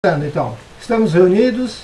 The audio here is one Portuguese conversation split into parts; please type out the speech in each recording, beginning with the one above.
Então, estamos reunidos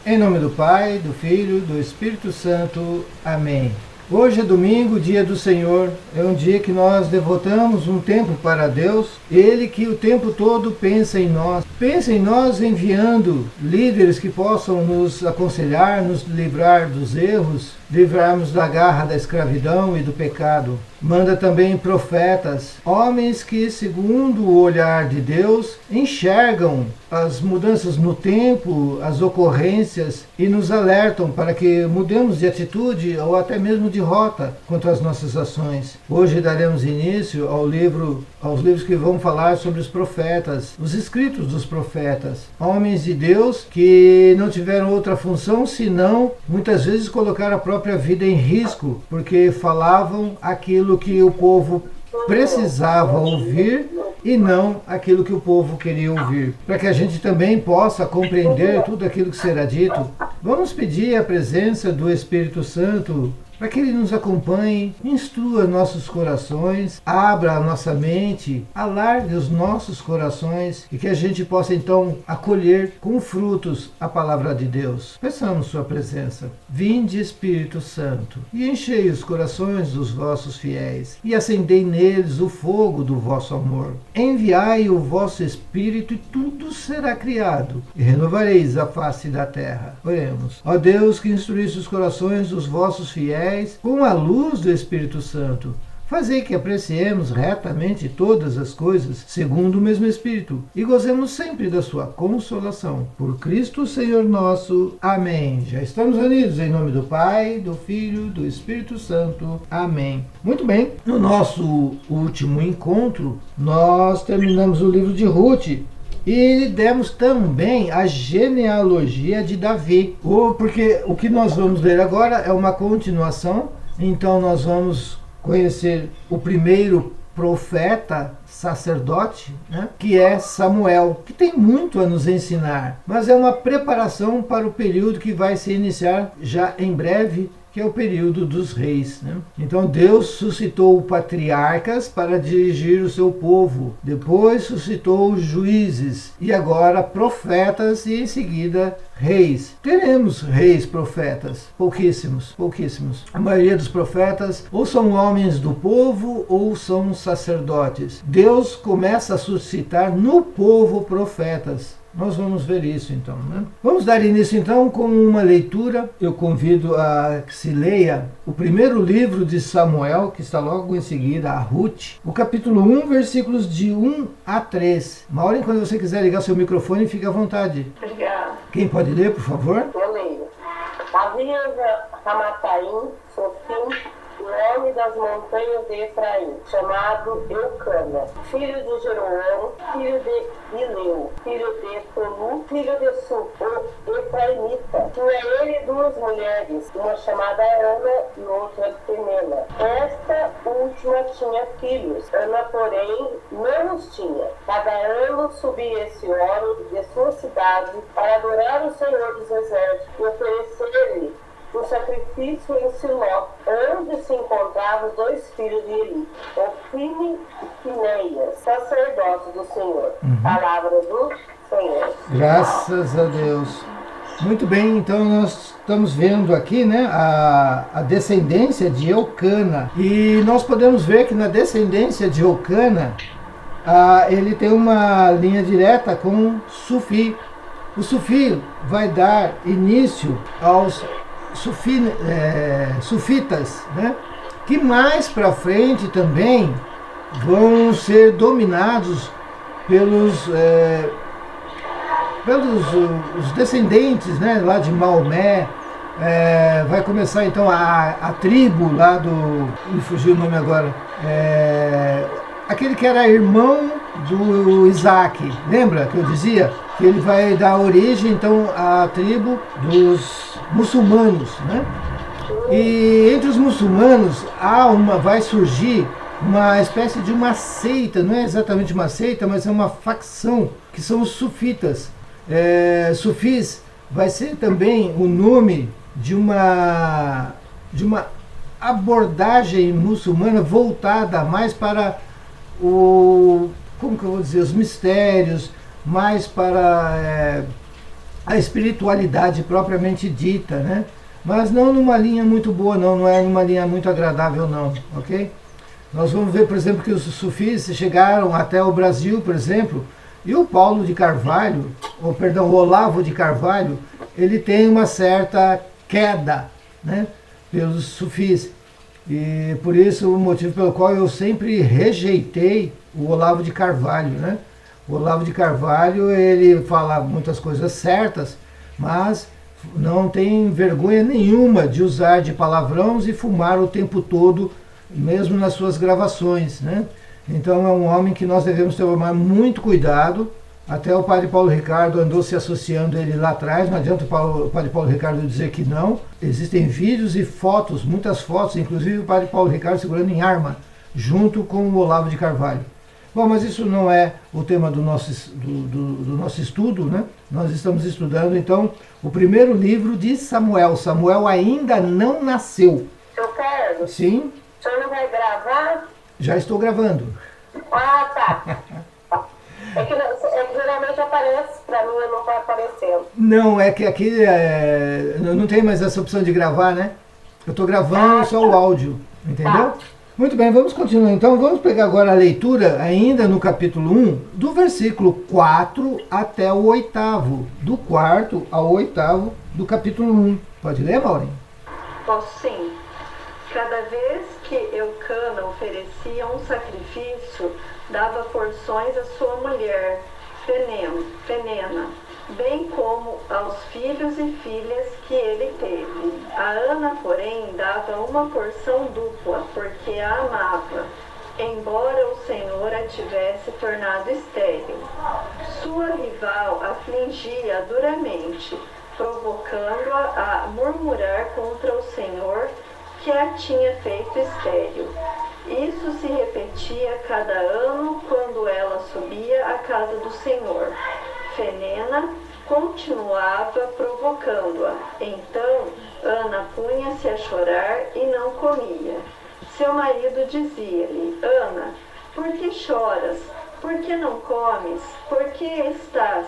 em nome do Pai, do Filho, do Espírito Santo. Amém. Hoje é domingo, dia do Senhor, é um dia que nós devotamos um tempo para Deus, Ele que o tempo todo pensa em nós enviando líderes que possam nos aconselhar, nos livrar dos erros, livrarmos da garra da escravidão e do pecado. Manda também profetas, homens que, segundo o olhar de Deus, enxergam as mudanças no tempo, as ocorrências e nos alertam para que mudemos de atitude ou até mesmo de rota quanto às nossas ações. Hoje daremos início aos livros que vão falar sobre os profetas, os escritos dos profetas, homens de Deus que não tiveram outra função senão muitas vezes colocar a própria vida em risco, porque falavam aquilo que o povo precisava ouvir e não aquilo que o povo queria ouvir. Para que a gente também possa compreender tudo aquilo que será dito, vamos pedir a presença do Espírito Santo para que Ele nos acompanhe, instrua nossos corações, abra a nossa mente, alargue os nossos corações e que a gente possa então acolher com frutos a palavra de Deus. Peçamos sua presença. Vinde, Espírito Santo, e enchei os corações dos vossos fiéis e acendei neles o fogo do vosso amor. Enviai o vosso Espírito e tudo será criado e renovareis a face da terra. Oremos. Ó Deus, que instruísse os corações dos vossos fiéis com a luz do Espírito Santo, fazei que apreciemos retamente todas as coisas segundo o mesmo Espírito e gozemos sempre da sua consolação. Por Cristo Senhor nosso. Amém. Já estamos unidos em nome do Pai, do Filho, do Espírito Santo. Amém. Muito bem, no nosso último encontro, nós terminamos o livro de Ruth e demos também a genealogia de Davi, porque o que nós vamos ler agora é uma continuação. Então nós vamos conhecer o primeiro profeta, sacerdote, que é Samuel, que tem muito a nos ensinar, mas é uma preparação para o período que vai se iniciar já em breve, que é o período dos reis. Então Deus suscitou patriarcas para dirigir o seu povo, depois suscitou juízes e agora profetas e em seguida reis. Teremos reis profetas, pouquíssimos. A maioria dos profetas ou são homens do povo ou são sacerdotes. Deus começa a suscitar no povo profetas. Nós vamos ver isso então. Vamos dar início então com uma leitura. Eu convido a que se leia o primeiro livro de Samuel, que está logo em seguida, a Ruth, o capítulo 1, versículos de 1 a 3. Maureen, quando você quiser ligar seu microfone, fique à vontade. Obrigada. Quem pode ler, por favor? Eu leio. Havia Ramataim, Sofim, o homem das montanhas de Efraim, chamado Eucana, filho de Jeroão, filho de Ileu, filho de Tolu, filho de Su, o Efraimita. Tinha ele duas mulheres, uma chamada Ana e outra Penela. Esta última tinha filhos, Ana, porém, não os tinha. Cada ano subia esse homem de sua cidade para adorar o Senhor dos Exércitos e oferecer-lhe o sacrifício em Siló, onde se encontravam os dois filhos de Eli, Ofni e Finéias, sacerdotes do Senhor. Palavra do Senhor. Graças a Deus. Muito bem, então nós estamos vendo aqui a descendência de Eucana. E nós podemos ver que na descendência de Eucana, ele tem uma linha direta com Sufi. O Sufi vai dar início aos sufitas, que mais para frente também vão ser dominados pelos os descendentes, lá de Maomé. Vai começar então a tribo lá do... me fugiu o nome agora. Aquele que era irmão do Isaac, lembra que eu dizia? Que ele vai dar origem então à tribo dos muçulmanos, E entre os muçulmanos vai surgir uma espécie de uma seita, não é exatamente uma seita, mas é uma facção, que são os sufitas. Sufis vai ser também o nome de uma abordagem muçulmana voltada mais para como que eu vou dizer, os mistérios, mais para a espiritualidade propriamente dita, né? Mas não numa linha muito boa, não é numa linha muito agradável, não, ok? Nós vamos ver, por exemplo, que os sufis chegaram até o Brasil, por exemplo, e o Paulo de Carvalho, o Olavo de Carvalho, ele tem uma certa queda, né, pelos sufis. E por isso o motivo pelo qual eu sempre rejeitei o Olavo de Carvalho, né? O Olavo de Carvalho, ele fala muitas coisas certas, mas não tem vergonha nenhuma de usar de palavrões e fumar o tempo todo, mesmo nas suas gravações, né? Então é um homem que nós devemos tomar muito cuidado. Até o padre Paulo Ricardo andou se associando a ele lá atrás, não adianta o padre Paulo Ricardo dizer que não. Existem vídeos e fotos, muitas fotos, inclusive o padre Paulo Ricardo segurando em arma, junto com o Olavo de Carvalho. Bom, mas isso não é o tema do nosso estudo, né? Nós estamos estudando, então, o primeiro livro de Samuel. Samuel ainda não nasceu. Seu Carlos? Sim? O senhor não vai gravar? Já estou gravando. Ah, tá. É que geralmente aparece, pra mim não está aparecendo. Não, é que aqui não tem mais essa opção de gravar, né? Eu estou gravando só o áudio, entendeu? Tá. Muito bem, vamos continuar então. Vamos pegar agora a leitura, ainda no capítulo 1, do versículo 4 até o 8º. Do 4º ao 8º do capítulo 1. Pode ler, Maureen? Posso sim. Cada vez que Eucana oferecia um sacrifício, dava porções à sua mulher, Penena, bem como aos filhos e filhas que ele teve. A Ana, porém, dava uma porção dupla, porque a amava, embora o Senhor a tivesse tornado estéril. Sua rival afligia duramente, provocando-a a murmurar contra o Senhor, que a tinha feito estéril. Isso se repetia cada ano quando ela subia à casa do Senhor. Penena continuava provocando-a. Então Ana punha-se a chorar e não comia. Seu marido dizia-lhe: Ana, por que choras? Por que não comes? Por que estás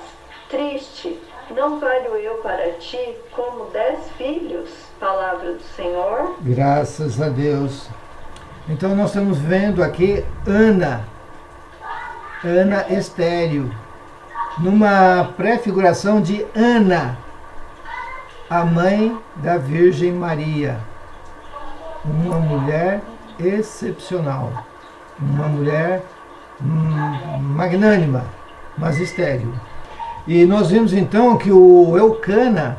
triste? Não valho eu para ti como 10 filhos? Palavra do Senhor. Graças a Deus. Então nós estamos vendo aqui Ana estéril, numa prefiguração de Ana, a mãe da Virgem Maria, uma mulher excepcional, uma mulher magnânima, mas estéril. E nós vimos então que o Eucana,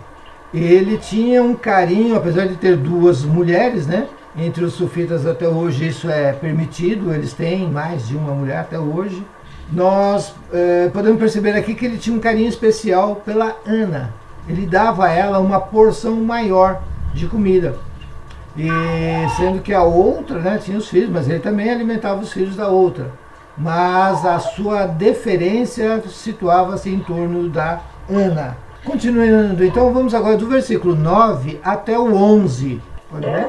ele tinha um carinho, apesar de ter 2 mulheres, né? Entre os sufitas até hoje isso é permitido, eles têm mais de uma mulher até hoje. Nós podemos perceber aqui que ele tinha um carinho especial pela Ana. Ele dava a ela uma porção maior de comida. E sendo que a outra, né, tinha os filhos, mas ele também alimentava os filhos da outra. Mas a sua deferência situava-se em torno da Ana. Continuando, então vamos agora do versículo 9 até o 11. Pode ler?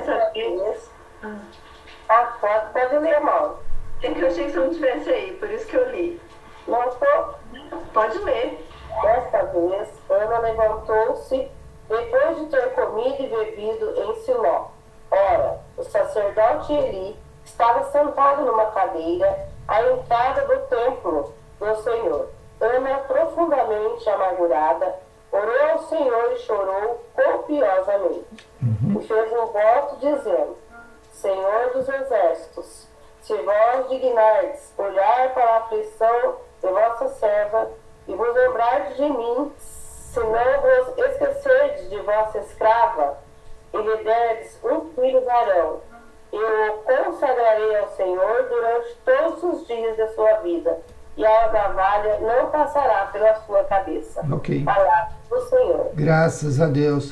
Pode ler, mal. É que eu achei que você não estivesse aí, por isso que eu li. Não estou? Pode ler. Desta vez, Ana levantou-se depois de ter comido e bebido em Siló. Ora, o sacerdote Eli estava sentado numa cadeira à entrada do templo do Senhor. Ana, profundamente amargurada, orou ao Senhor e chorou copiosamente. E fez um voto dizendo: Senhor dos exércitos, se vós dignardes olhar para a aflição de vossa serva e vos lembrardes de mim, se não vos esquecerdes de vossa escrava e lhe derdes um filho varão, eu o consagrarei ao Senhor durante todos os dias da sua vida, e a navalha não passará pela sua cabeça. Ok. Palavra do Senhor. Graças a Deus.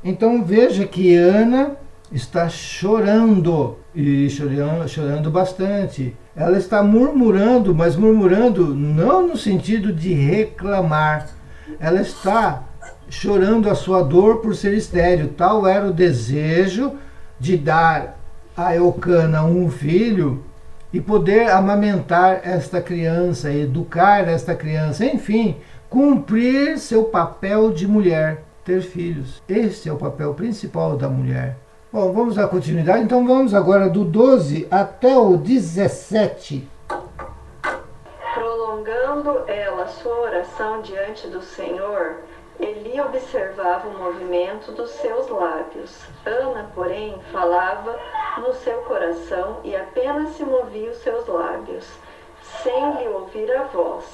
Então veja que Ana está chorando, e chorando bastante. Ela está murmurando, mas murmurando não no sentido de reclamar. Ela está chorando a sua dor por ser estéril. Tal era o desejo de dar a Eucana um filho, e poder amamentar esta criança, educar esta criança, enfim, cumprir seu papel de mulher, ter filhos. Este é o papel principal da mulher. Bom, vamos dar continuidade. Então vamos agora do 12 até o 17. Prolongando ela sua oração diante do Senhor, Eli observava o movimento dos seus lábios. Ana, porém, falava no seu coração e apenas se movia os seus lábios, sem lhe ouvir a voz.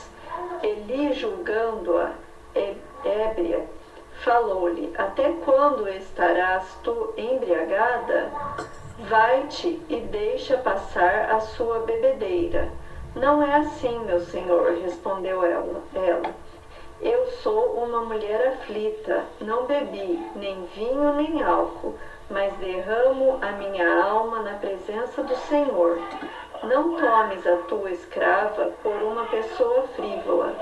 Eli, julgando-a ébria, falou-lhe: até quando estarás tu embriagada? Vai-te e deixa passar a sua bebedeira. Não é assim, meu senhor, respondeu ela. Eu sou uma mulher aflita, não bebi nem vinho nem álcool, mas derramo a minha alma na presença do Senhor. Não tomes a tua escrava por uma pessoa frívola,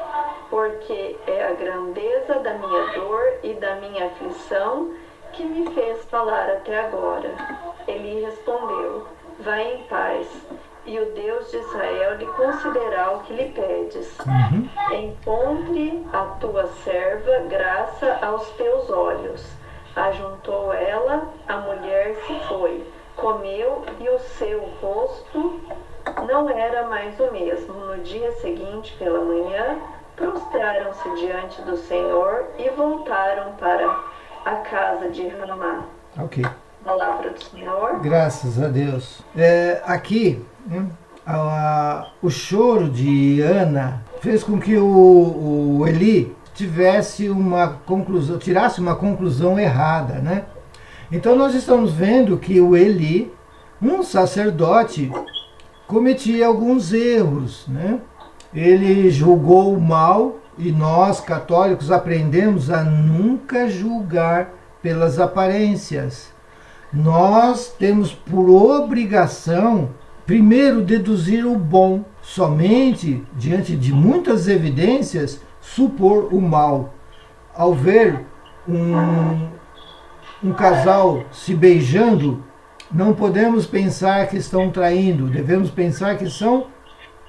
porque é a grandeza da minha dor e da minha aflição que me fez falar até agora. Ele respondeu: vai em paz, e o Deus de Israel lhe concederá o que lhe pedes. Encontre a tua serva graça aos teus olhos. Ajuntou ela, a mulher se foi, comeu, e o seu rosto não era mais o mesmo. No dia seguinte, pela manhã, prostraram-se diante do Senhor e voltaram para a casa de Ramá. Ok. Palavra do Senhor. Graças a Deus. Aqui, o choro de Ana fez com que o Eli tirasse uma conclusão errada, né? Então nós estamos vendo que o Eli, um sacerdote, cometia alguns erros, né? Ele julgou o mal, e nós católicos aprendemos a nunca julgar pelas aparências. Nós temos por obrigação, primeiro, deduzir o bom, somente diante de muitas evidências, supor o mal. Ao ver um casal se beijando, não podemos pensar que estão traindo, devemos pensar que são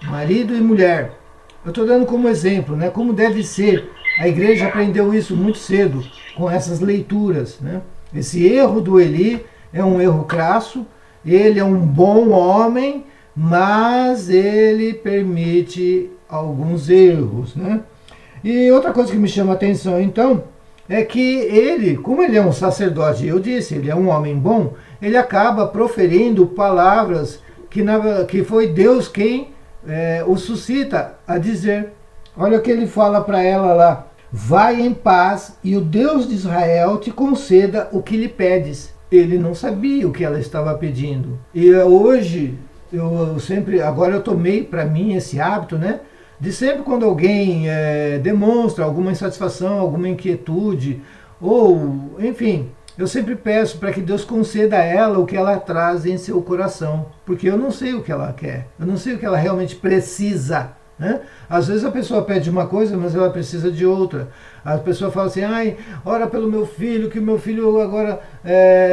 marido e mulher. Eu estou dando como exemplo, né, como deve ser. A igreja aprendeu isso muito cedo, com essas leituras, né? Esse erro do Eli é um erro crasso, ele é um bom homem, mas ele permite alguns erros, né? E outra coisa que me chama a atenção, então, é que ele, como ele é um sacerdote, eu disse, ele é um homem bom, ele acaba proferindo palavras que foi Deus quem o suscita a dizer. Olha o que ele fala para ela lá: vai em paz e o Deus de Israel te conceda o que lhe pedes. Ele não sabia o que ela estava pedindo. E hoje, agora eu tomei para mim esse hábito, né? De sempre quando alguém demonstra alguma insatisfação, alguma inquietude, ou, enfim, eu sempre peço para que Deus conceda a ela o que ela traz em seu coração. Porque eu não sei o que ela quer, eu não sei o que ela realmente precisa, né? Às vezes a pessoa pede uma coisa, mas ela precisa de outra. A pessoa fala assim: ai, ora pelo meu filho, que o meu filho agora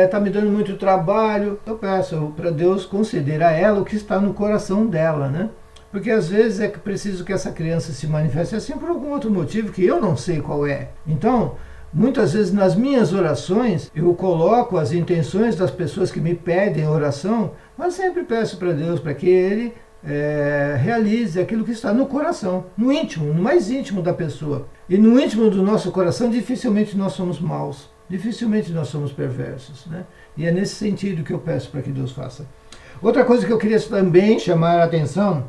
está me dando muito trabalho. Eu peço para Deus conceder a ela o que está no coração dela, né? Porque às vezes é preciso que essa criança se manifeste assim por algum outro motivo que eu não sei qual é. Então, muitas vezes nas minhas orações eu coloco as intenções das pessoas que me pedem oração, mas sempre peço para Deus para que Ele realize aquilo que está no coração, no íntimo, no mais íntimo da pessoa. E no íntimo do nosso coração dificilmente nós somos maus, dificilmente nós somos perversos, né? E é nesse sentido que eu peço para que Deus faça. Outra coisa que eu queria também chamar a atenção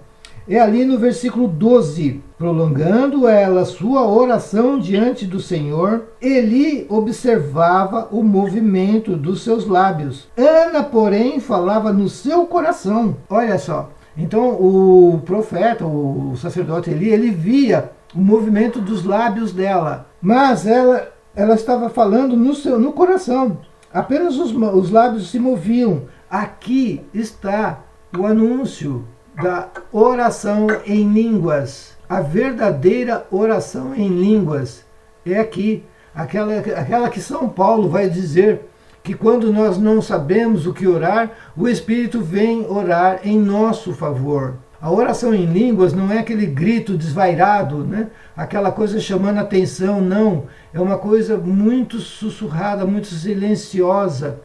é ali no versículo 12. Prolongando ela sua oração diante do Senhor, Eli observava o movimento dos seus lábios. Ana, porém, falava no seu coração. Olha só. Então o profeta, o sacerdote Eli, ele via o movimento dos lábios dela. Mas ela estava falando no coração. Apenas os lábios se moviam. Aqui está o anúncio da oração em línguas. A verdadeira oração em línguas é aqui. Aquela que São Paulo vai dizer que quando nós não sabemos o que orar, o Espírito vem orar em nosso favor. A oração em línguas não é aquele grito desvairado, né? Aquela coisa chamando atenção, não. É uma coisa muito sussurrada, muito silenciosa.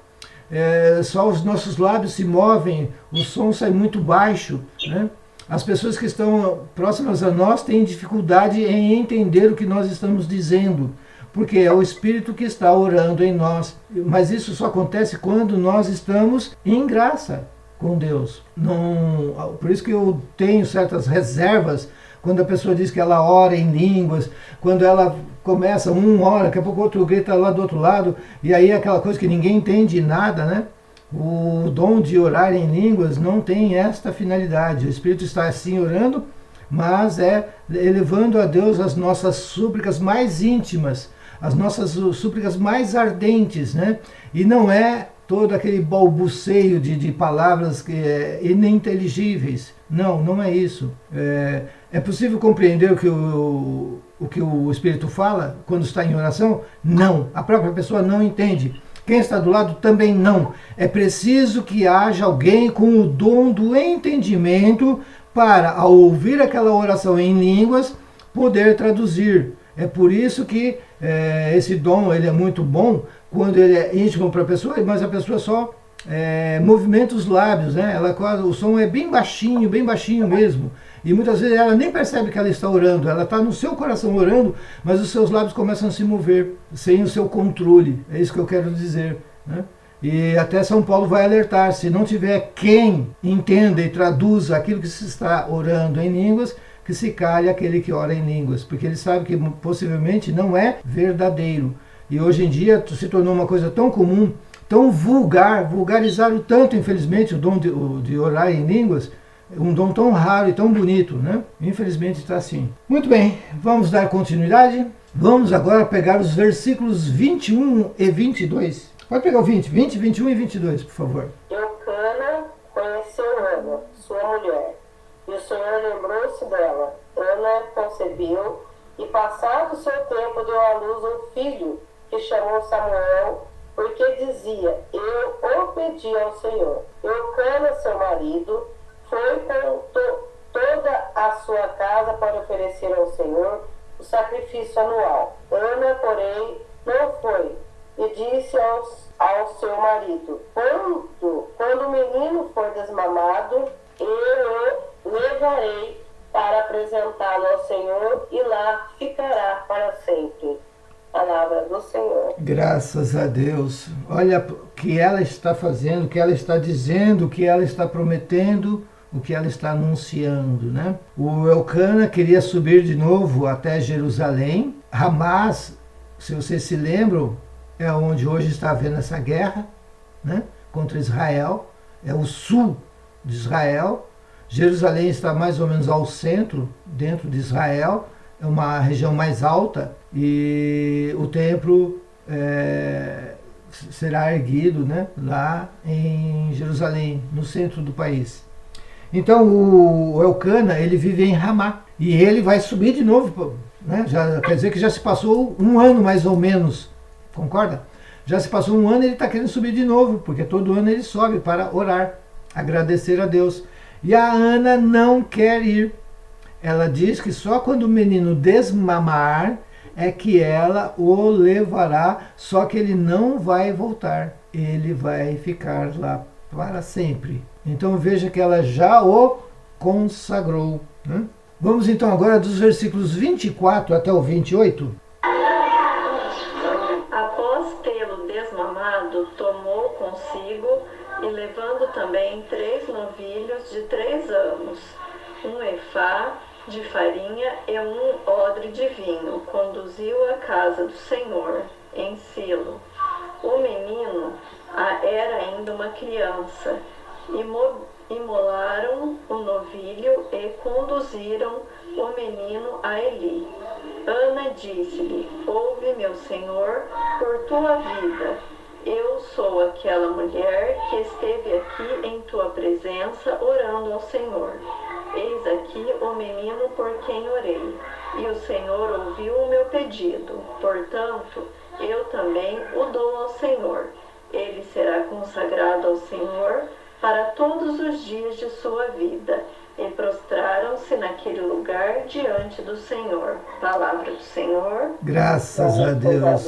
Só os nossos lábios se movem, o som sai muito baixo, né? As pessoas que estão próximas a nós têm dificuldade em entender o que nós estamos dizendo, porque é o Espírito que está orando em nós. Mas isso só acontece quando nós estamos em graça com Deus. Não, por isso que eu tenho certas reservas quando a pessoa diz que ela ora em línguas, quando ela começa, um ora, daqui a pouco o outro grita lá do outro lado, e aí é aquela coisa que ninguém entende nada, né? O dom de orar em línguas não tem esta finalidade. O Espírito está assim orando, mas é elevando a Deus as nossas súplicas mais íntimas, as nossas súplicas mais ardentes, né? E não é todo aquele balbuceio de palavras ininteligíveis. Não, não é isso. É possível compreender o que o Espírito fala quando está em oração? Não. A própria pessoa não entende. Quem está do lado também não. É preciso que haja alguém com o dom do entendimento para, ao ouvir aquela oração em línguas, poder traduzir. É por isso que esse dom ele é muito bom quando ele é íntimo para a pessoa, mas a pessoa só movimenta os lábios, né? O som é bem baixinho mesmo. E muitas vezes ela nem percebe que ela está orando, ela está no seu coração orando, mas os seus lábios começam a se mover, sem o seu controle. É isso que eu quero dizer, né? E até São Paulo vai alertar, se não tiver quem entenda e traduza aquilo que se está orando em línguas, que se cale aquele que ora em línguas, porque ele sabe que possivelmente não é verdadeiro. E hoje em dia se tornou uma coisa tão comum, tão vulgarizaram tanto, infelizmente, o dom de orar em línguas, um dom tão raro e tão bonito, né? Infelizmente está assim. Muito bem, vamos dar continuidade. Vamos agora pegar os versículos 21 e 22. Pode pegar o 20, 21 e 22, por favor. Eucana conheceu Ana, sua mulher, e o Senhor lembrou-se dela. Ana concebeu, e passado o seu tempo deu à luz um filho, que chamou Samuel, porque dizia, eu obedi ao Senhor. Eucana, seu marido, foi com toda a sua casa para oferecer ao Senhor o sacrifício anual. Ana, porém, não foi, e disse ao seu marido, quando o menino for desmamado, eu o levarei para apresentá-lo ao Senhor, e lá ficará para sempre. Palavra do Senhor. Graças a Deus. Olha o que ela está fazendo, o que ela está dizendo, o que ela está prometendo, o que ela está anunciando, né? O Eucana queria subir de novo até Jerusalém. Hamas, se vocês se lembram, é onde hoje está havendo essa guerra, né, contra Israel. É o sul de Israel. Jerusalém está mais ou menos ao centro, dentro de Israel. É uma região mais alta e o templo será erguido, né, lá em Jerusalém, no centro do país. Então o Eucana, ele vive em Ramá e ele vai subir de novo, né? Já, quer dizer que já se passou um ano mais ou menos, concorda? Já se passou um ano e ele está querendo subir de novo, porque todo ano ele sobe para orar, agradecer a Deus. E a Ana não quer ir. Ela diz que só quando o menino desmamar é que ela o levará, só que ele não vai voltar, ele vai ficar lá para sempre. Então veja que ela já o consagrou, né? Vamos então agora dos versículos 24 até o 28. Após tê-lo desmamado, tomou consigo e levando também 3 novilhos de 3 anos, um efá de farinha e um odre de vinho, conduziu à casa do Senhor, em Silo. O menino era ainda uma criança. Imolaram o novilho e conduziram o menino a Eli. Ana disse-lhe, ouve, meu senhor, por tua vida. Eu sou aquela mulher que esteve aqui em tua presença orando ao Senhor. Eis aqui o menino por quem orei, e o Senhor ouviu o meu pedido. Portanto, eu também o dou ao Senhor. Ele será consagrado ao Senhor para todos os dias de sua vida. E prostraram-se naquele lugar diante do Senhor. Palavra do Senhor. Graças a Deus.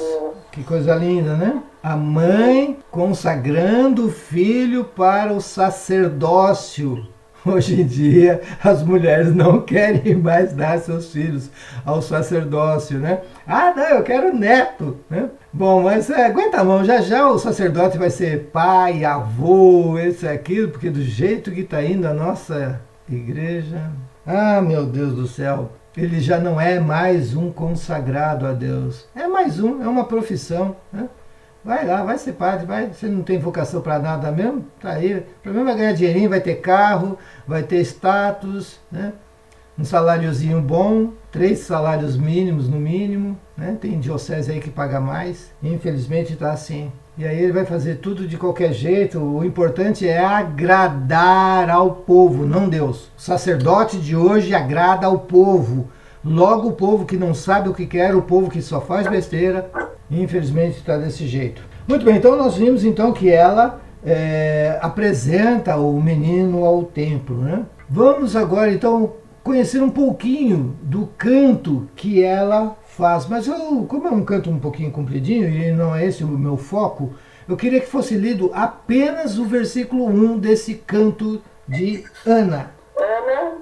Que coisa linda, né? A mãe consagrando o filho para o sacerdócio. Hoje em dia, as mulheres não querem mais dar seus filhos ao sacerdócio, né? Ah, não, eu quero neto, né? Bom, mas aguenta a mão, já já o sacerdote vai ser pai, avô, esse aquilo, porque do jeito que está indo a nossa igreja... Ah, meu Deus do céu, ele já não é mais um consagrado a Deus. É mais um, é uma profissão, né? Vai lá, vai ser padre, vai. Você não tem vocação para nada mesmo? Tá aí. O problema é ganhar dinheirinho, vai ter carro, vai ter status, né? Um saláriozinho bom, 3 salários mínimos no mínimo, né? Tem diocese aí que paga mais. Infelizmente está assim. E aí ele vai fazer tudo de qualquer jeito. O importante é agradar ao povo, não Deus. O sacerdote de hoje agrada ao povo. Logo o povo que não sabe o que quer, o povo que só faz besteira, infelizmente está desse jeito. Muito bem, então nós vimos então que ela apresenta o menino ao templo, né? Vamos agora então conhecer um pouquinho do canto que ela faz. Mas como é um canto um pouquinho compridinho e não é esse o meu foco, eu queria que fosse lido apenas o versículo 1 desse canto de Ana. Ana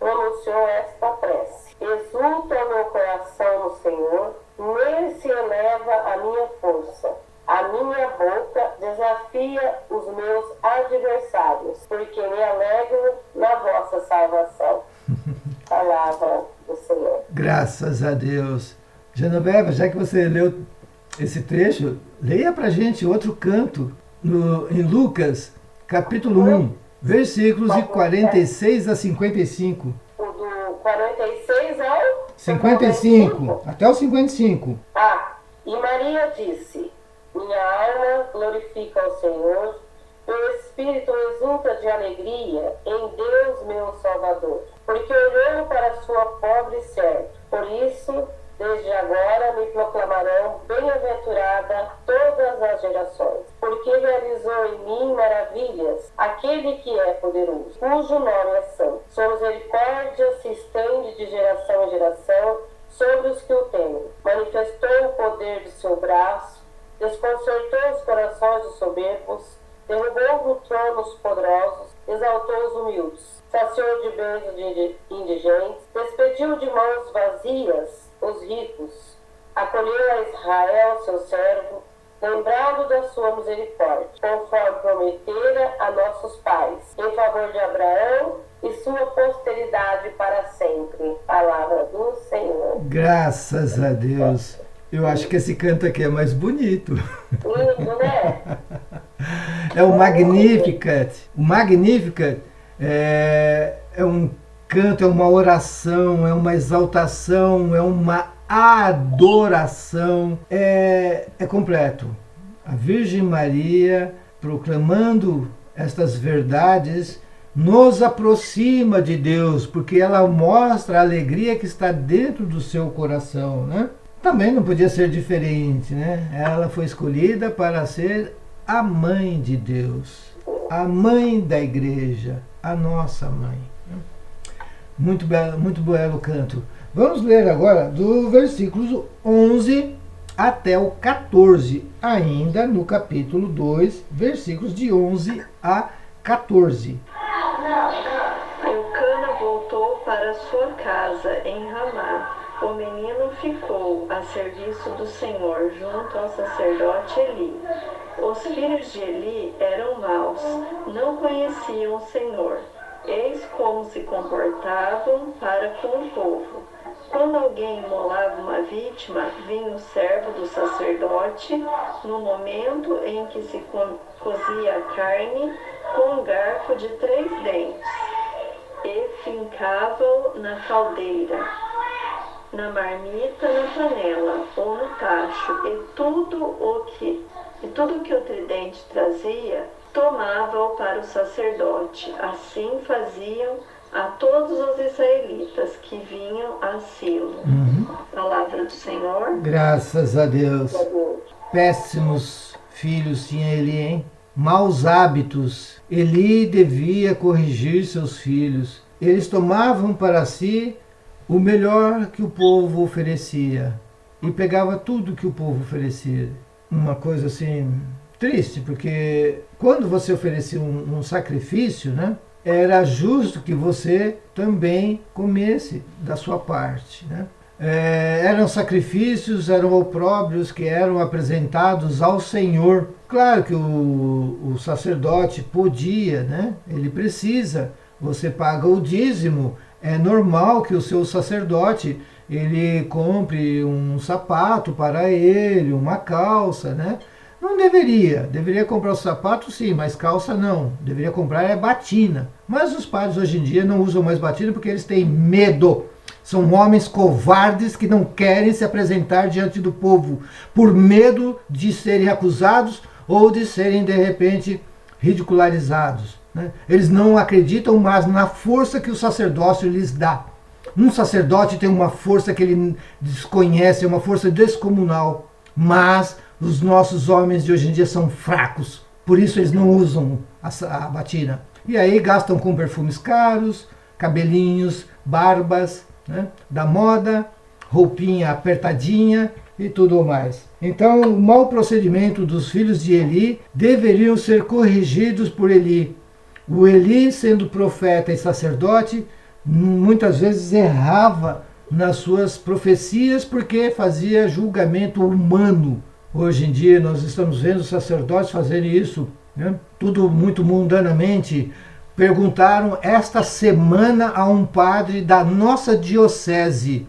pronunciou esta prece: exulta o meu coração no Senhor, nele se eleva a minha força. A minha boca desafia os meus adversários, porque me alegro na vossa salvação. Palavra do Senhor. Graças a Deus. Genoveva, já que você leu esse trecho, leia pra gente outro canto em Lucas, capítulo 1, versículos de 46 a 55. O do 46 ao 55, até o 55. E Maria disse: minha alma glorifica ao Senhor, meu espírito exulta de alegria em Deus meu Salvador, porque olhou para a sua pobre serva. Por isso, desde agora me proclamarão bem-aventurada todas as gerações, porque realizou em mim maravilhas aquele que é poderoso, cujo nome é santo. Sua misericórdia se estende de geração em geração sobre os que o temem. Manifestou o poder de seu braço, desconcertou os corações dos soberbos, derrubou do trono os poderosos, exaltou os humildes, saciou de bens os indigentes, despediu de mãos vazias os ricos, acolheu a Israel, seu servo, lembrado da sua misericórdia, conforme prometera a nossos pais, em favor de Abraão e sua posteridade para sempre. Palavra do Senhor. Graças a Deus. Eu acho que esse canto aqui é mais bonito. Lindo, né? É o Magnificat. O Magnificat é um canto, é uma oração, é uma exaltação, é uma adoração. É completo. A Virgem Maria, proclamando estas verdades, nos aproxima de Deus, porque ela mostra a alegria que está dentro do seu coração, né? Também não podia ser diferente, né? Ela foi escolhida para ser a mãe de Deus, a mãe da igreja, a nossa mãe. Muito belo o canto. Vamos ler agora do versículo 11 até o 14, ainda no capítulo 2, versículos de 11 a 14. Eucana voltou para sua casa em Ramá. O menino ficou a serviço do Senhor junto ao sacerdote Eli. Os filhos de Eli eram maus, não conheciam o Senhor. Eis como se comportavam para com o povo. Quando alguém imolava uma vítima, vinha o servo do sacerdote, no momento em que se cozia a carne, com um garfo de 3 dentes, e fincava-o na caldeira, na marmita, na panela ou no tacho, e tudo o que o tridente trazia, tomava-o para o sacerdote. Assim faziam a todos os israelitas que vinham a Silo. Palavra do Senhor. Graças a Deus. Péssimos filhos tinha Eli, hein? Maus hábitos. Eli devia corrigir seus filhos. Eles tomavam para si o melhor que o povo oferecia e pegava tudo que o povo oferecia. Uma coisa assim triste, porque quando você oferecia um sacrifício, né, era justo que você também comesse da sua parte, né? Eram sacrifícios, eram opróbrios que eram apresentados ao Senhor. Claro que o sacerdote podia, né? Ele precisa. Você paga o dízimo. É normal que o seu sacerdote ele compre um sapato para ele, uma calça, né? Não deveria comprar o sapato sim, mas calça não. Deveria comprar batina. Mas os padres hoje em dia não usam mais batina porque eles têm medo. São homens covardes que não querem se apresentar diante do povo por medo de serem acusados ou de serem, de repente, ridicularizados, né? Eles não acreditam mais na força que o sacerdócio lhes dá. Um sacerdote tem uma força que ele desconhece, uma força descomunal. Mas os nossos homens de hoje em dia são fracos. Por isso eles não usam a batina. E aí gastam com perfumes caros, cabelinhos, barbas, né, da moda, roupinha apertadinha e tudo mais. Então, o mau procedimento dos filhos de Eli deveriam ser corrigidos por Eli. O Eli, sendo profeta e sacerdote, muitas vezes errava nas suas profecias porque fazia julgamento humano. Hoje em dia nós estamos vendo os sacerdotes fazerem isso, né? Tudo muito mundanamente. Perguntaram esta semana a um padre da nossa diocese: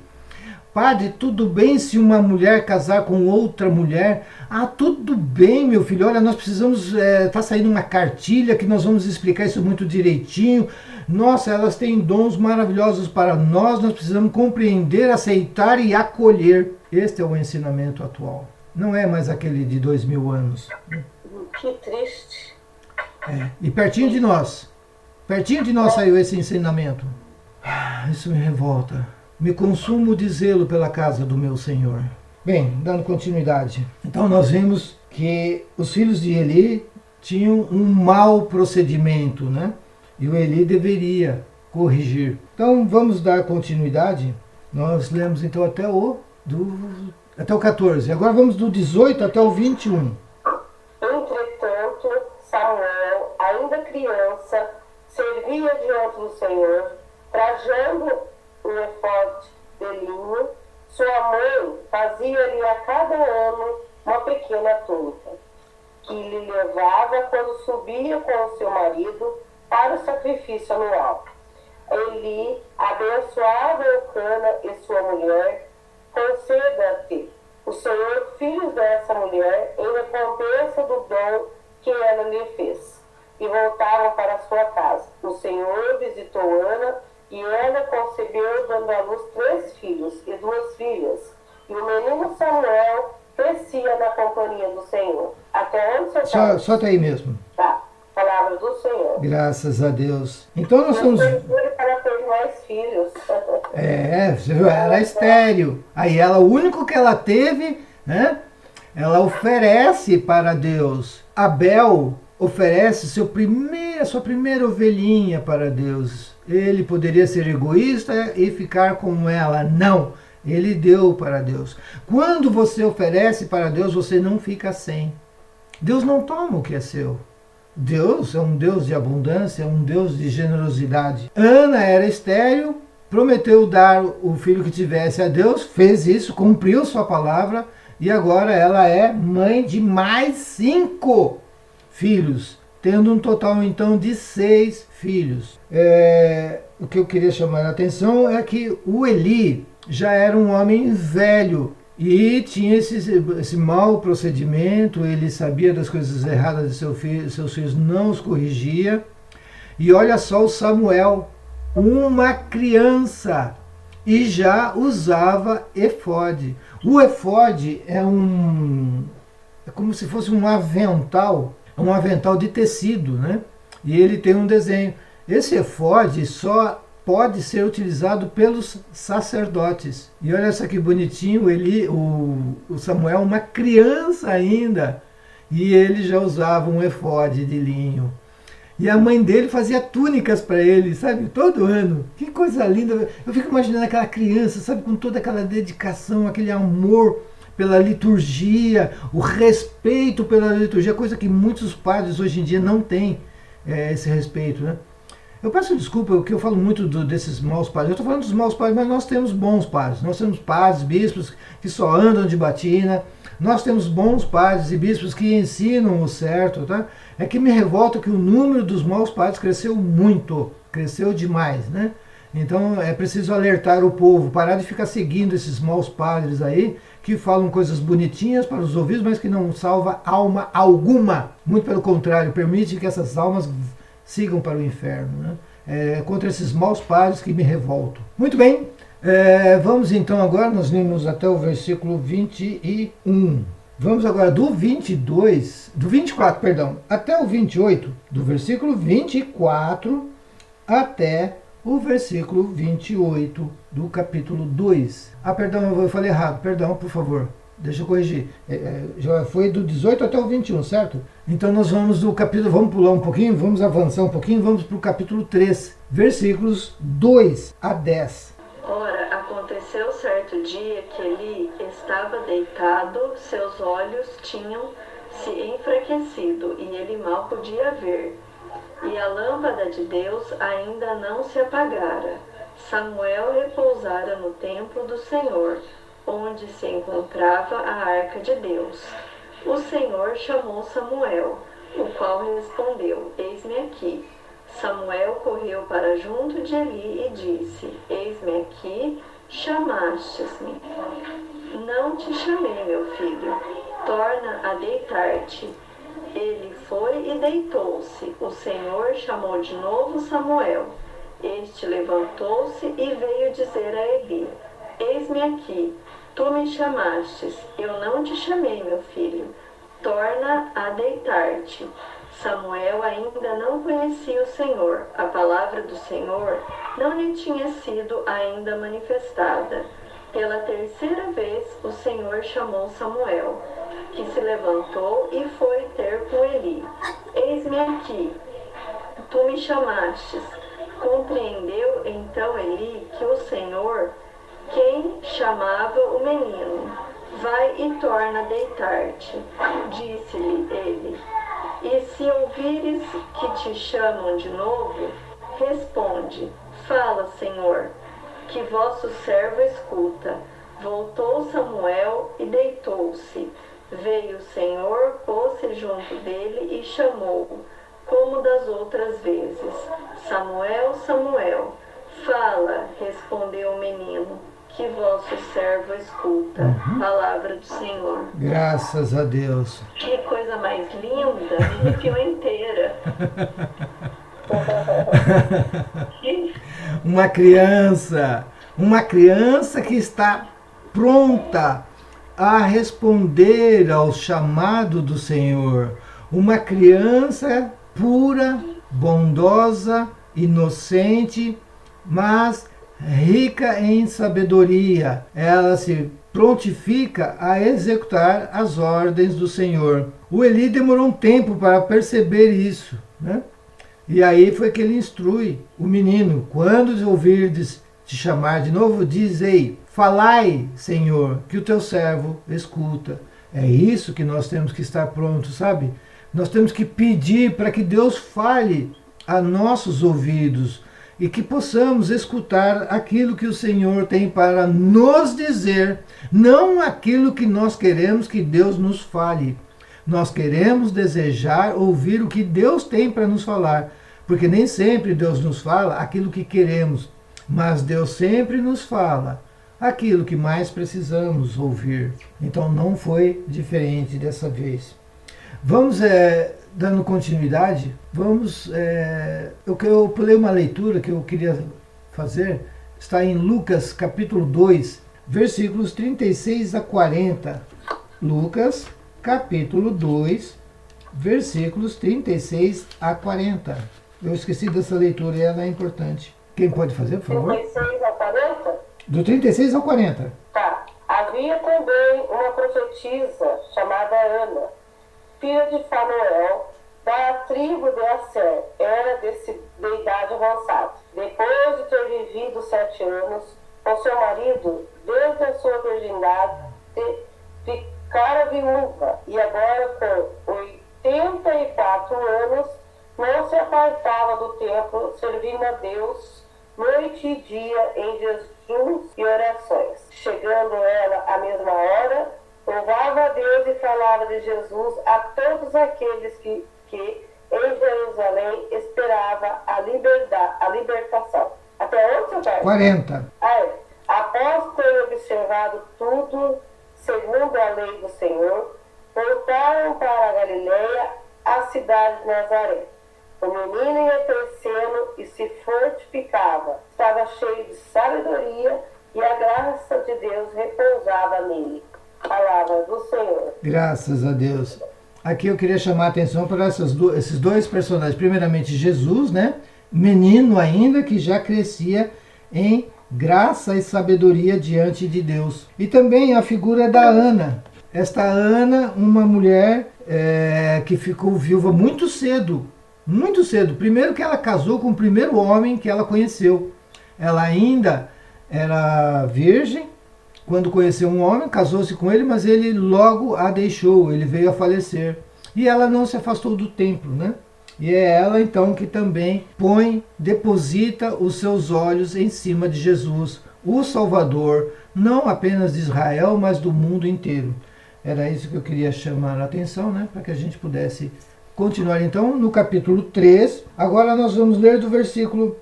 padre, tudo bem se uma mulher casar com outra mulher? Ah, tudo bem, meu filho. Olha, nós precisamos... tá saindo uma cartilha que nós vamos explicar isso muito direitinho. Nossa, elas têm dons maravilhosos para nós. Nós precisamos compreender, aceitar e acolher. Este é o ensinamento atual. Não é mais aquele de 2000 anos. Que triste. E pertinho de nós. Pertinho de nós saiu esse ensinamento. Isso me revolta. Me consumo de zelo pela casa do meu Senhor. Bem, dando continuidade. Então nós vimos que os filhos de Eli tinham um mau procedimento, né? E o Eli deveria corrigir. Então vamos dar continuidade. Nós lemos então até o 14. Agora vamos do 18 até o 21. Entretanto, Samuel, ainda criança, servia diante do Senhor, trajando um efode de linho. Sua mãe fazia-lhe a cada ano uma pequena túnica, que lhe levava quando subia com o seu marido para o sacrifício anual. Eli abençoava Eucana e sua mulher: conceda-te o Senhor filhos dessa mulher em recompensa do dom que ela lhe fez. E voltaram para sua casa. O Senhor visitou Ana, e ela concebeu, dando à luz 3 filhos e 2 filhas. E o menino Samuel crescia na companhia do Senhor. Até onde você está? Só até aí mesmo. Tá. Palavra do Senhor. Graças a Deus. Então nós estamos... para ter mais filhos. Era estéril. Aí ela, o único que ela teve, né? Ela oferece para Deus. Abel oferece sua primeira ovelhinha para Deus. Ele poderia ser egoísta e ficar com ela. Não, ele deu para Deus. Quando você oferece para Deus, você não fica sem. Deus não toma o que é seu. Deus é um Deus de abundância, é um Deus de generosidade. Ana era estéril, prometeu dar o filho que tivesse a Deus, fez isso, cumpriu sua palavra, e agora ela é mãe de mais 5 filhos, tendo um total então de 6 filhos. O que eu queria chamar a atenção é que o Eli já era um homem velho e tinha esse mau procedimento. Ele sabia das coisas erradas de seus filhos, não os corrigia. E olha só o Samuel, uma criança, e já usava efode. O efode é como se fosse um avental de tecido, né? E ele tem um desenho. Esse efode só pode ser utilizado pelos sacerdotes. E olha só que bonitinho, o Samuel, uma criança ainda, E ele já usava um efode de linho. E a mãe dele fazia túnicas para ele, sabe? Todo ano. Que coisa linda. Eu fico imaginando aquela criança, sabe? Com toda aquela dedicação, aquele amor pela liturgia, o respeito pela liturgia, coisa que muitos padres hoje em dia não têm, esse respeito, né? Eu peço desculpa, porque eu falo muito desses maus padres. Eu estou falando dos maus padres, mas nós temos bons padres. Nós temos padres, bispos que só andam de batina. Nós temos bons padres e bispos que ensinam o certo, tá? É que me revolta que o número dos maus padres cresceu muito, cresceu demais, né? Então é preciso alertar o povo, parar de ficar seguindo esses maus padres aí, que falam coisas bonitinhas para os ouvidos, mas que não salva alma alguma. Muito pelo contrário, permite que essas almas sigam para o inferno, né? É contra esses maus padres que me revolto. Muito bem, vamos então agora, nós vimos até o versículo 21. Vamos agora do 24, perdão, até o 28, do versículo 24 até o versículo 28 do capítulo 2. Ah, perdão, eu falei errado, perdão, por favor, deixa eu corrigir. Já foi do 18 até o 21, certo? Então nós vamos do capítulo, vamos pular um pouquinho, vamos avançar um pouquinho, vamos para o capítulo 3, versículos 2 a 10. Ora, aconteceu certo dia que Eli estava deitado, seus olhos tinham se enfraquecido e ele mal podia ver. E a lâmpada de Deus ainda não se apagara. Samuel repousara no templo do Senhor, onde se encontrava a arca de Deus. O Senhor chamou Samuel, o qual respondeu: Eis-me aqui. Samuel correu para junto de Eli e disse: Eis-me aqui, chamastes-me. Não te chamei, meu filho, torna a deitar-te. Ele foi e deitou-se. O Senhor chamou de novo Samuel. Este levantou-se e veio dizer a Eli: Eis-me aqui, tu me chamastes. Eu não te chamei, meu filho, torna a deitar-te. Samuel ainda não conhecia o Senhor. A palavra do Senhor não lhe tinha sido ainda manifestada. Pela terceira vez, o Senhor chamou Samuel, que se levantou e foi ter com Eli. Eis-me aqui, tu me chamastes. Compreendeu então Eli que o Senhor, quem chamava o menino, vai e torna a deitar-te. Disse-lhe ele: E se ouvires que te chamam de novo, responde: Fala, Senhor, que vosso servo escuta. Voltou Samuel e deitou-se. Veio o Senhor, pôs-se junto dele e chamou-o, como das outras vezes: Samuel, Samuel. Fala, respondeu o menino, que vosso servo escuta. Palavra do Senhor. Graças a Deus. Que coisa mais linda, me arrepiou inteira. uma criança que está pronta a responder ao chamado do Senhor. Uma criança pura, bondosa, inocente, mas rica em sabedoria. Ela se prontifica a executar as ordens do Senhor. O Eli demorou um tempo para perceber isso, né? E aí foi que ele instrui o menino: quando ouvirdes te chamar de novo, dizei: falai, Senhor, que o teu servo escuta. É isso que nós temos que estar prontos, sabe? Nós temos que pedir para que Deus fale a nossos ouvidos e que possamos escutar aquilo que o Senhor tem para nos dizer, não aquilo que nós queremos que Deus nos fale. Nós queremos desejar ouvir o que Deus tem para nos falar, porque nem sempre Deus nos fala aquilo que queremos, mas Deus sempre nos fala aquilo que mais precisamos ouvir. Então não foi diferente dessa vez. Vamos dando continuidade, eu pulei uma leitura que eu queria fazer, está em Lucas capítulo 2, versículos 36 a 40. Lucas capítulo 2, versículos 36 a 40. Eu esqueci dessa leitura e ela é importante. Quem pode fazer, por favor? 36 a 40? Do 36 ao 40. Tá. Havia também uma profetisa chamada Ana, filho de Fanuel, da tribo de Asser, era de idade avançada. Depois de ter vivido 7 anos com seu marido, desde a sua virgindade, ficara viúva, e agora com 84 anos, não se apartava do templo, servindo a Deus noite e dia em jejuns e orações. Chegando ela à mesma hora, louvava a Deus e falava de Jesus a todos aqueles que em Jerusalém esperava a libertação. Até onde, seu pai? 40. Após ter observado tudo, segundo a lei do Senhor, voltaram para a Galileia, a cidade de Nazaré. O menino ia crescendo e se fortificava, estava cheio de sabedoria e a graça de Deus repousava nele. Palavra do Senhor. Graças a Deus. Aqui eu queria chamar a atenção para esses dois personagens. Primeiramente, Jesus, né? Menino ainda, que já crescia em graça e sabedoria diante de Deus. E também a figura da Ana. Esta Ana, uma mulher que ficou viúva muito cedo. Muito cedo. Primeiro que ela casou com o primeiro homem que ela conheceu. Ela ainda era virgem quando conheceu um homem, casou-se com ele, mas ele logo a deixou, ele veio a falecer. E ela não se afastou do templo, né? E é ela então que também deposita os seus olhos em cima de Jesus, o Salvador, não apenas de Israel, mas do mundo inteiro. Era isso que eu queria chamar a atenção, né? Para que a gente pudesse continuar então no capítulo 3. Agora nós vamos ler do versículo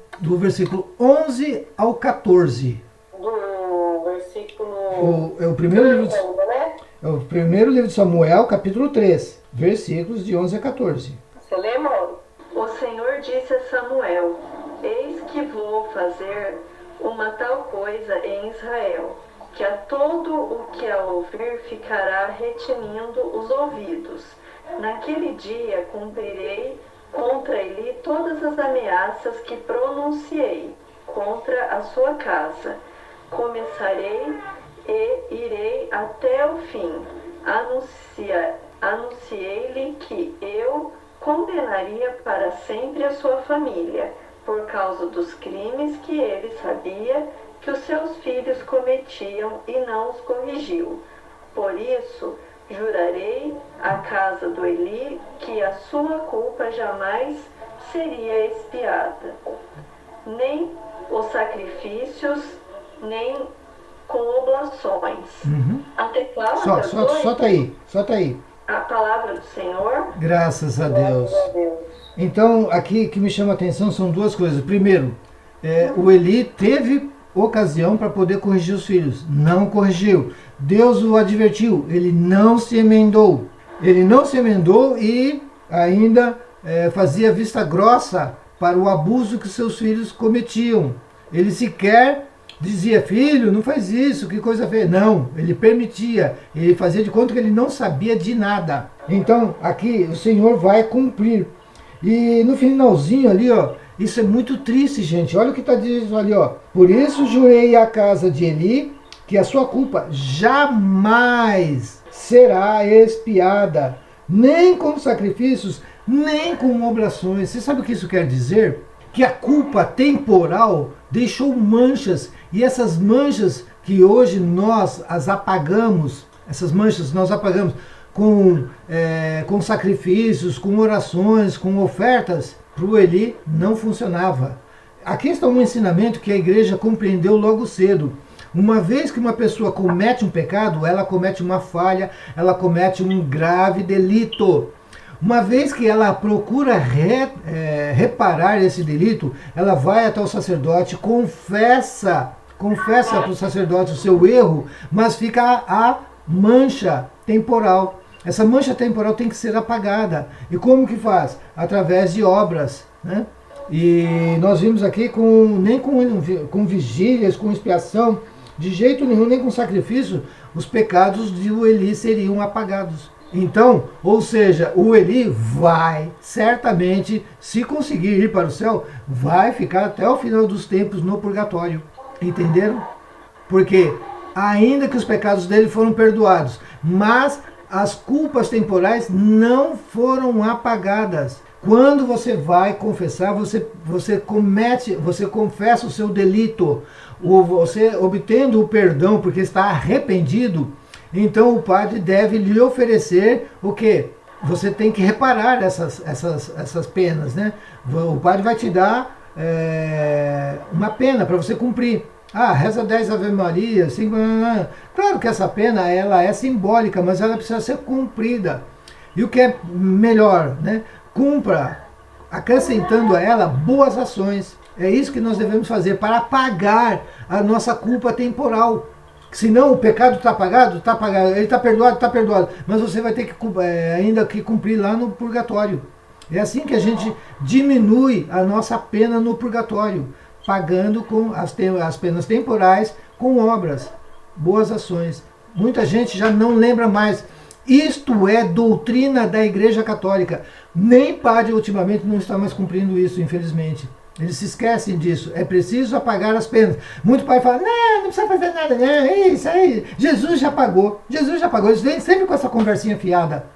11 ao 14. É o primeiro livro de Samuel, capítulo 3, versículos de 11 a 14. Você lê, Mauro? O Senhor disse a Samuel: Eis que vou fazer uma tal coisa em Israel, que a todo o que a ouvir ficará retinindo os ouvidos. Naquele dia cumprirei contra ele todas as ameaças que pronunciei contra a sua casa. Começarei e irei até o fim. Anunciei-lhe que eu condenaria para sempre a sua família, por causa dos crimes que ele sabia que os seus filhos cometiam e não os corrigiu. Por isso, jurarei à casa do Eli que a sua culpa jamais seria expiada, nem os sacrifícios, nem com oblações. Até claro, solta aí. A palavra do Senhor. Graças a Deus. Então, aqui que me chama a atenção são duas coisas. Primeiro, o Eli teve ocasião para poder corrigir os filhos. Não corrigiu. Deus o advertiu. Ele não se emendou. E ainda fazia vista grossa para o abuso que seus filhos cometiam. Ele sequer dizia: filho, não faz isso, que coisa feia. Não, ele permitia, ele fazia de conta que ele não sabia de nada. Então, aqui o Senhor vai cumprir. E no finalzinho ali, ó, isso é muito triste, gente. Olha o que está dizendo ali, ó. Por isso jurei à casa de Eli que a sua culpa jamais será expiada, nem com sacrifícios, nem com oblações. Você sabe o que isso quer dizer? Que a culpa temporal deixou manchas, e essas manchas que hoje nós as apagamos, com sacrifícios, com orações, com ofertas, para o Eli não funcionava. Aqui está um ensinamento que a igreja compreendeu logo cedo. Uma vez que uma pessoa comete um pecado, ela comete uma falha, ela comete um grave delito. Uma vez que ela procura reparar esse delito, ela vai até o sacerdote, confessa para o sacerdote o seu erro, mas fica a mancha temporal. Essa mancha temporal tem que ser apagada. E como que faz? Através de obras, né? E nós vimos aqui nem com vigílias, com expiação, de jeito nenhum, nem com sacrifício, os pecados de Eli seriam apagados. Então, ou seja, o Eli vai, certamente, se conseguir ir para o céu, vai ficar até o final dos tempos no purgatório. Entenderam? Porque, ainda que os pecados dele foram perdoados, mas as culpas temporais não foram apagadas. Quando você vai confessar, você confessa o seu delito, você obtendo o perdão porque está arrependido, então o padre deve lhe oferecer o quê? Você tem que reparar essas penas, né? O padre vai te dar uma pena para você cumprir. Reza 10 Ave Maria, 5... Claro que essa pena ela é simbólica, mas ela precisa ser cumprida. E o que é melhor, né? Cumpra, acrescentando a ela boas ações. É isso que nós devemos fazer para apagar a nossa culpa temporal. Senão o pecado está apagado, ele está perdoado. Mas você vai ter que ainda que cumprir lá no purgatório. É assim que a gente diminui a nossa pena no purgatório, pagando com as penas temporais com obras, boas ações. Muita gente já não lembra mais. Isto é doutrina da Igreja Católica. Nem padre ultimamente não está mais cumprindo isso, infelizmente. Eles se esquecem disso. É preciso apagar as penas. Muito pai fala, não precisa fazer nada, não, é isso aí. Jesus já pagou. Eles vêm sempre com essa conversinha fiada.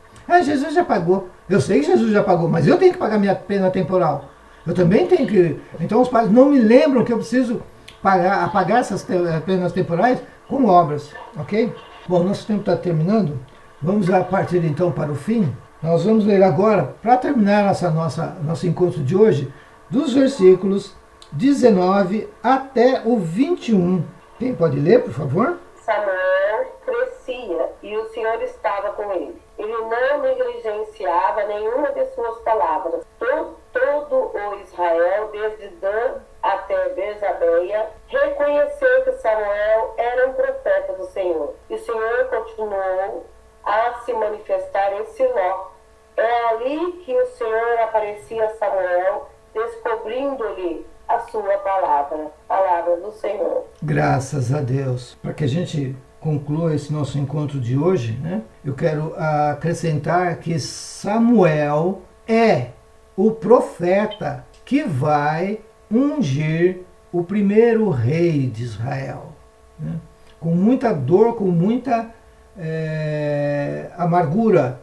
Jesus já pagou. Eu sei que Jesus já pagou, mas eu tenho que pagar minha pena temporal. Eu também tenho que... Então os padres não me lembram que eu preciso apagar essas penas temporais com obras, ok? Bom, nosso tempo está terminando. Vamos partir então para o fim. Nós vamos ler agora, para terminar nosso encontro de hoje, dos versículos 19 até o 21. Quem pode ler, por favor? Samuel crescia e o Senhor estava com ele. Ele não negligenciava nenhuma de suas palavras. Todo o Israel, desde Dan até Bezabeia, reconheceu que Samuel era um profeta do Senhor. E o Senhor continuou a se manifestar em Siló. É ali que o Senhor aparecia a Samuel, descobrindo-lhe a sua palavra do Senhor. Graças a Deus. Para que a gente conclua esse nosso encontro de hoje, né? Eu quero acrescentar que Samuel é o profeta que vai ungir o primeiro rei de Israel, né? Com muita dor, com muita amargura.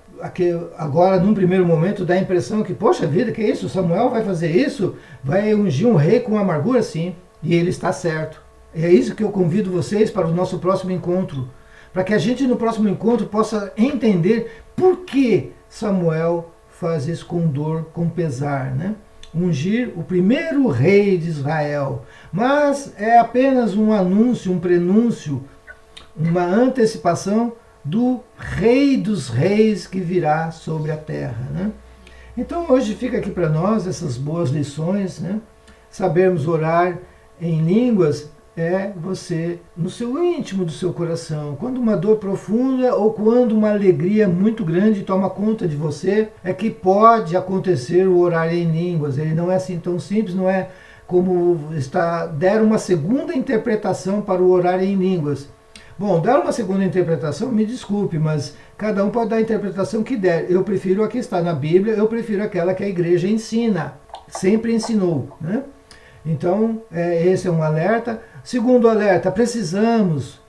Agora, num primeiro momento, dá a impressão que, poxa vida, que é isso? Samuel vai fazer isso? Vai ungir um rei com amargura? Sim, e ele está certo. E é isso que eu convido vocês para o nosso próximo encontro, para que a gente no próximo encontro possa entender por que Samuel faz isso com dor, com pesar, né? Ungir o primeiro rei de Israel. Mas é apenas um anúncio, um prenúncio, uma antecipação do Rei dos Reis que virá sobre a terra, né? Então hoje fica aqui para nós essas boas lições, né? Sabermos orar em línguas é você, no seu íntimo do seu coração, quando uma dor profunda ou quando uma alegria muito grande toma conta de você, é que pode acontecer o orar em línguas. Ele não é assim tão simples, não é como deram uma segunda interpretação para o orar em línguas. Bom, dar uma segunda interpretação, me desculpe, mas cada um pode dar a interpretação que der. Eu prefiro a que está na Bíblia, eu prefiro aquela que a igreja ensina, sempre ensinou, né? Então, esse é um alerta. Segundo alerta, precisamos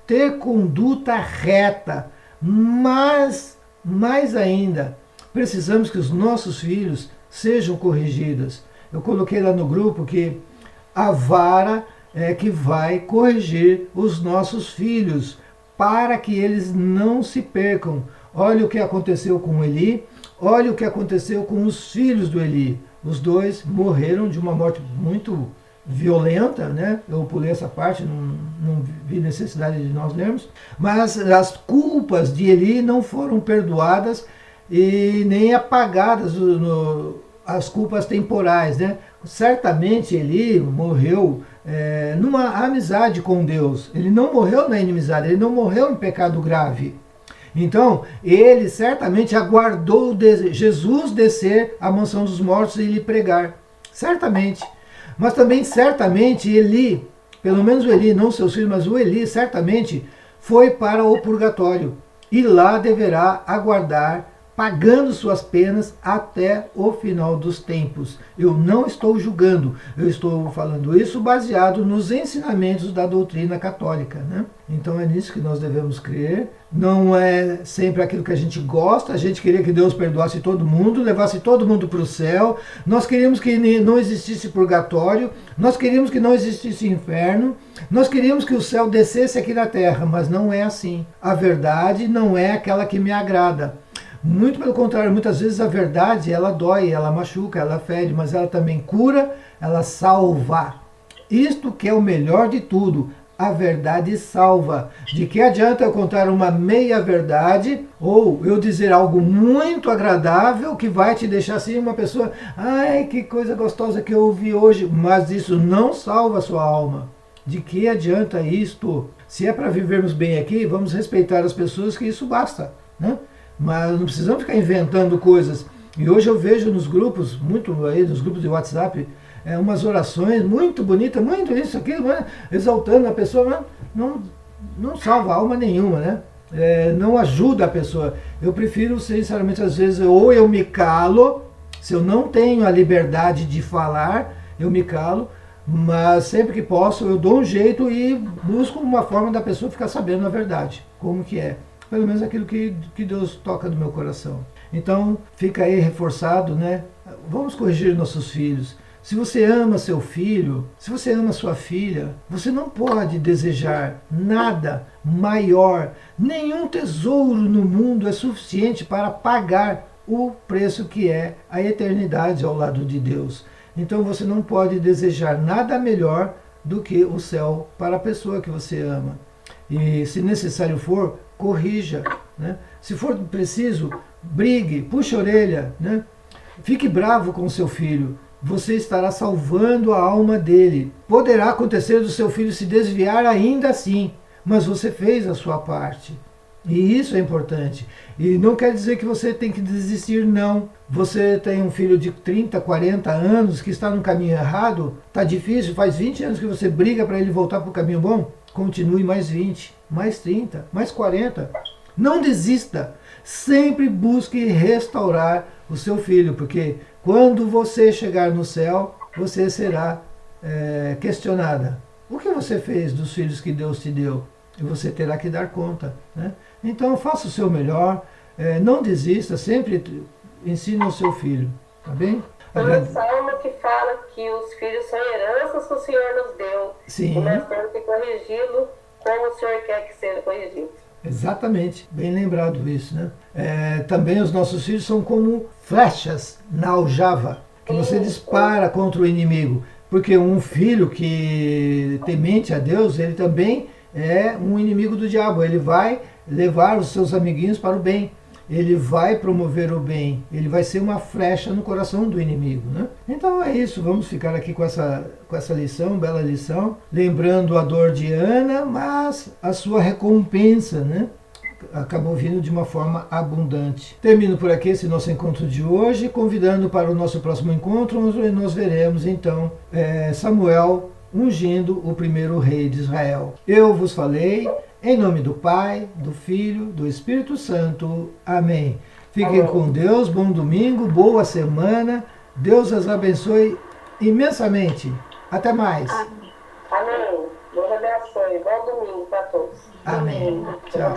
ter conduta reta, mas, mais ainda, precisamos que os nossos filhos sejam corrigidos. Eu coloquei lá no grupo que a vara é que vai corrigir os nossos filhos, para que eles não se percam. Olha o que aconteceu com Eli, olha o que aconteceu com os filhos do Eli. Os dois morreram de uma morte muito violenta, né? Eu pulei essa parte, não vi necessidade de nós lermos. Mas as culpas de Eli não foram perdoadas e nem apagadas as culpas temporais, né? Certamente Eli morreu numa amizade com Deus. Ele não morreu na inimizade, ele não morreu em pecado grave. Então, ele certamente aguardou Jesus descer à mansão dos mortos e lhe pregar. Certamente. Mas também, certamente, Eli, pelo menos o Eli, não seus filhos, mas o Eli, certamente, foi para o purgatório. E lá deverá aguardar pagando suas penas até o final dos tempos. Eu não estou julgando, eu estou falando isso baseado nos ensinamentos da doutrina católica, né? Então é nisso que nós devemos crer. Não é sempre aquilo que a gente gosta. A gente queria que Deus perdoasse todo mundo, levasse todo mundo para o céu. Nós queríamos que não existisse purgatório. Nós queríamos que não existisse inferno. Nós queríamos que o céu descesse aqui na terra, mas não é assim. A verdade não é aquela que me agrada. Muito pelo contrário, muitas vezes a verdade, ela dói, ela machuca, ela fere, mas ela também cura, ela salva. Isto que é o melhor de tudo. A verdade salva. De que adianta eu contar uma meia-verdade ou eu dizer algo muito agradável que vai te deixar assim uma pessoa, ai, que coisa gostosa que eu ouvi hoje, mas isso não salva a sua alma. De que adianta isto? Se é para vivermos bem aqui, vamos respeitar as pessoas, que isso basta, né? Mas não precisamos ficar inventando coisas. E hoje eu vejo nos grupos, muito aí, nos grupos de WhatsApp, umas orações muito bonitas, muito isso, aquilo, exaltando a pessoa, mas não salva alma nenhuma, né? Não ajuda a pessoa. Eu prefiro, sinceramente, às vezes, ou eu me calo, se eu não tenho a liberdade de falar, eu me calo, mas sempre que posso eu dou um jeito e busco uma forma da pessoa ficar sabendo a verdade, como que é. Pelo menos aquilo que Deus toca no meu coração. Então, fica aí reforçado, né? Vamos corrigir nossos filhos. Se você ama seu filho, se você ama sua filha, você não pode desejar nada maior. Nenhum tesouro no mundo é suficiente para pagar o preço que é a eternidade ao lado de Deus. Então você não pode desejar nada melhor do que o céu para a pessoa que você ama. E se necessário for, corrija, né? Se for preciso, brigue, puxe a orelha, né? Fique bravo com seu filho. Você estará salvando a alma dele. Poderá acontecer do seu filho se desviar ainda assim, mas você fez a sua parte. E isso é importante. E não quer dizer que você tem que desistir, não. Você tem um filho de 30, 40 anos que está no caminho errado, está difícil, faz 20 anos que você briga para ele voltar para o caminho bom, continue mais 20, mais 30, mais 40. Não desista. Sempre busque restaurar o seu filho, porque quando você chegar no céu, você será questionada. O que você fez dos filhos que Deus te deu? E você terá que dar conta, né? Então faça o seu melhor, não desista, sempre ensine o seu filho, tá bem? Tem um salmo que fala que os filhos são heranças que o Senhor nos deu. Sim. E nós temos que corrigi-lo como o Senhor quer que seja corrigido. Exatamente, bem lembrado isso, né? Também os nossos filhos são como flechas na aljava, que você dispara contra o inimigo. Porque um filho que temente a Deus, ele também é um inimigo do diabo. Ele vai levar os seus amiguinhos para o bem. Ele vai promover o bem. Ele vai ser uma flecha no coração do inimigo, né? Então é isso. Vamos ficar aqui com essa lição, bela lição. Lembrando a dor de Ana, mas a sua recompensa, né? Acabou vindo de uma forma abundante. Termino por aqui esse nosso encontro de hoje, convidando para o nosso próximo encontro, onde nós veremos então Samuel ungindo o primeiro rei de Israel. Eu vos falei, em nome do Pai, do Filho, do Espírito Santo. Amém. Fiquem com Deus, bom domingo, boa semana. Deus as abençoe imensamente. Até mais. Amém. Deus abençoe. Bom domingo para todos. Amém. Tchau.